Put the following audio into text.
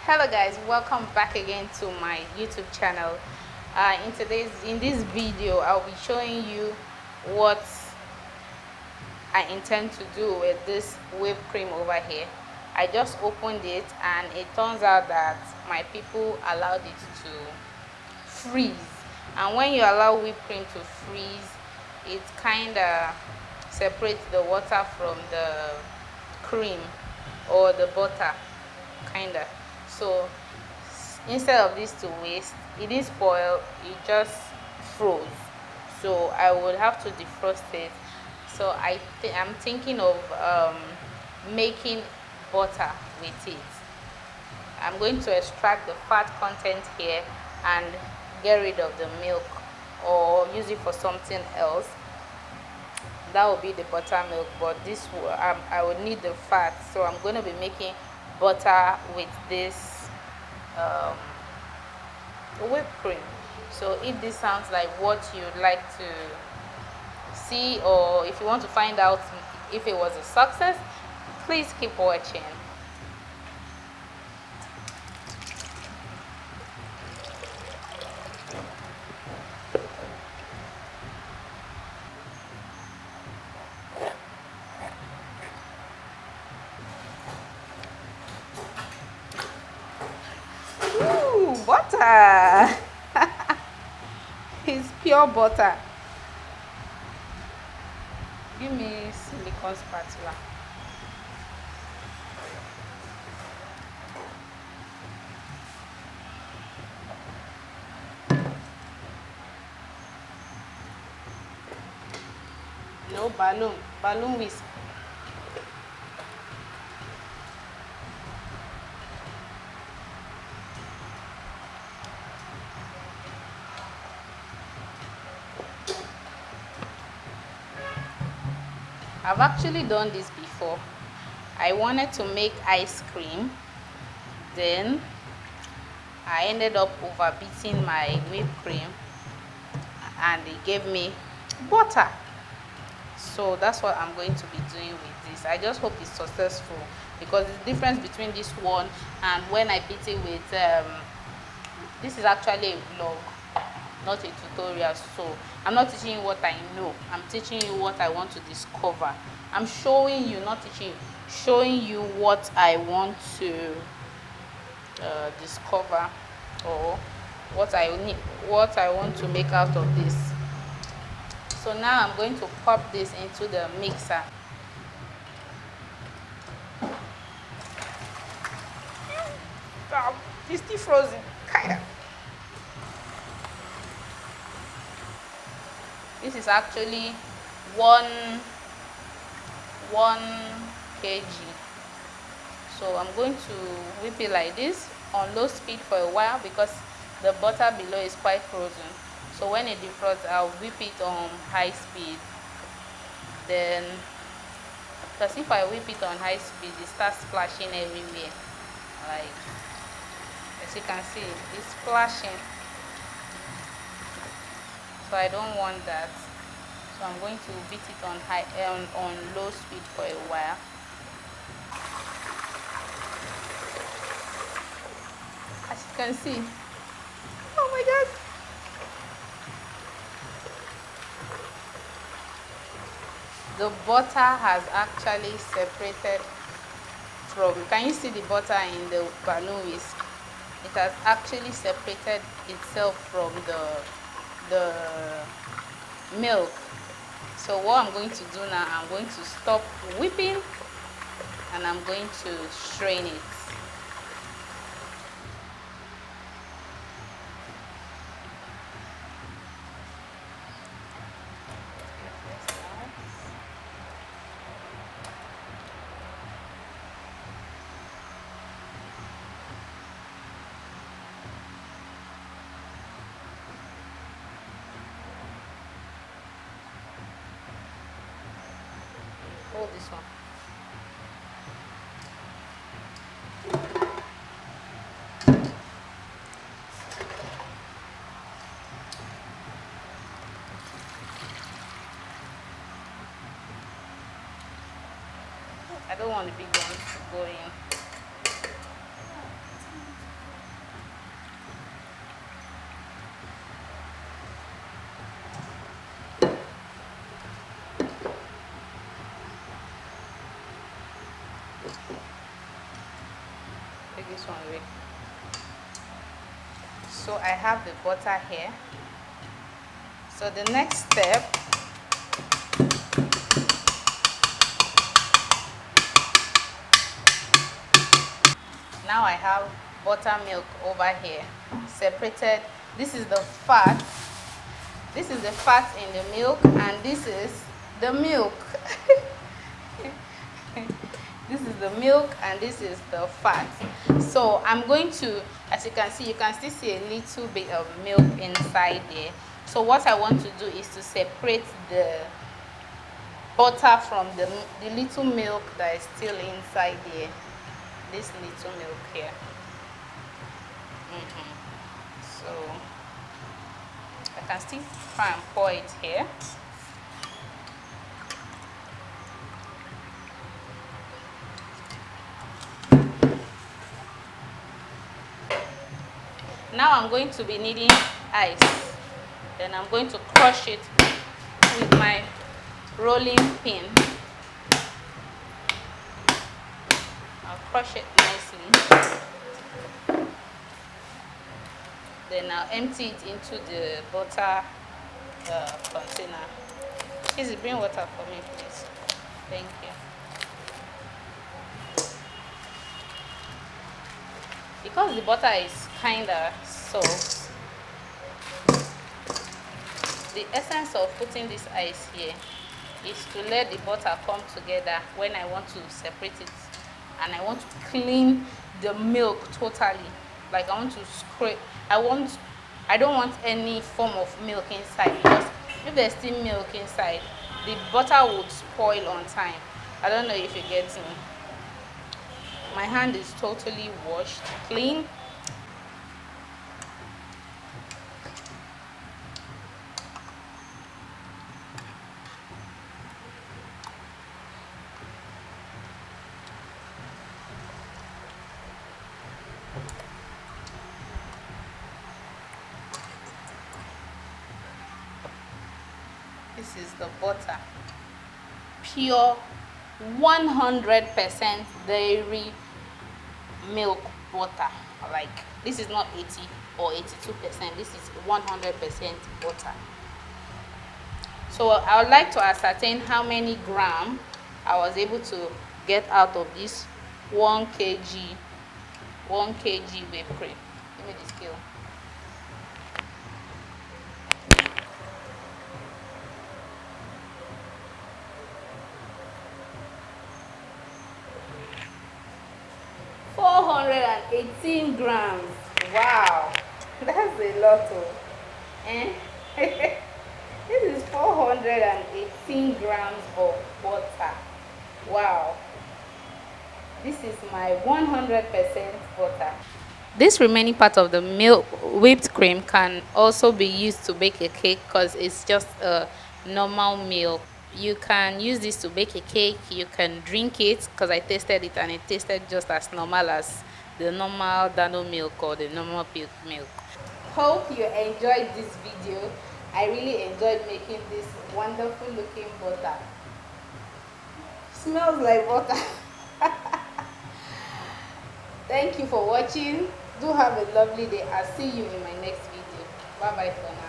Hello guys, welcome back again to my YouTube channel. In this video I'll be showing you what I intend to do with this whipped cream over here. I just opened it and it turns out that my people allowed it to freeze, and when you allow whipped cream to freeze, it kind of separates the water from the cream or the butter, kind of. So instead of this to waste, it didn't spoil, it just froze. So I would have to defrost it. So I'm thinking of making butter with it. I'm going to extract the fat content here and get rid of the milk, or use it for something else. That will be the buttermilk, but this I would need the fat, so I'm going to be making butter with this whipped cream. So if this sounds like what you'd like to see, or if you want to find out if it was a success, please keep watching. Ooh, butter. It's pure butter. Give me silicone spatula. No, balloon whisk. I've actually done this before. I wanted to make ice cream, then I ended up overbeating my whipped cream and it gave me butter. So that's what I'm going to be doing with this. I just hope it's successful, because the difference between this one and when I beat it with this is actually a vlog, not a tutorial. So I'm not teaching you what I know, I'm teaching you what I want to discover. I'm showing you, not teaching you, showing you what I want to discover, or what I want to make out of this. So now I'm going to pop this into the mixer. It's still frozen, kind of. This is actually 1 kg. So I'm going to whip it like this on low speed for a while, because the butter below is quite frozen. So when it defrosts, I'll whip it on high speed. Then, because if I whip it on high speed, it starts splashing everywhere. Like, as you can see, it's splashing. So I don't want that. So I'm going to beat it on on low speed for a while. As you can see, oh my god, the butter has actually separated from, can you see the butter in the balloon whisk? It has actually separated itself from the milk. So what I'm going to do now, I'm going to stop whipping and I'm going to strain it. Hold this one. I don't want the big ones to go in. take this one away. So I have the butter here. So the next step, now I have buttermilk over here separated. This is the fat. This is the fat in the milk, and this is the milk. This is the milk and this is the fat. So I'm going to, as you can see, you can still see a little bit of milk inside there. So what I want to do is to separate the butter from the little milk that is still inside there. This little milk here. So I can still try and pour it here. Now I'm going to be needing ice. Then I'm going to crush it with my rolling pin. I'll crush it nicely. Then I'll empty it into the butter container. Please bring water for me, please. Thank you. Because the butter is kind of soft, the essence of putting this ice here is to let the butter come together when I want to separate it, and I want to clean the milk totally. Like I want to scrape. I don't want any form of milk inside, because if there's still milk inside, the butter would spoil on time. I don't know if you get me. My hand is totally washed clean. This is the butter, pure 100% dairy milk butter. Like, this is not 80 or 82%, this is 100% butter. So I would like to ascertain how many grams I was able to get out of this 1 kg whipped cream. Give me the scale. $418 grams. Wow, that's a lot. This is 418 grams of butter. Wow, this is my 100% butter. This remaining part of the milk whipped cream can also be used to bake a cake, because it's just a normal milk. You can use this to bake a cake. You can drink it, because I tasted it and it tasted just as normal as the normal Dano milk or the normal milk. Hope you enjoyed this video. I really enjoyed making this wonderful looking butter. Smells like butter. Thank you for watching. Do have a lovely day. I'll see you in my next video. Bye bye for now.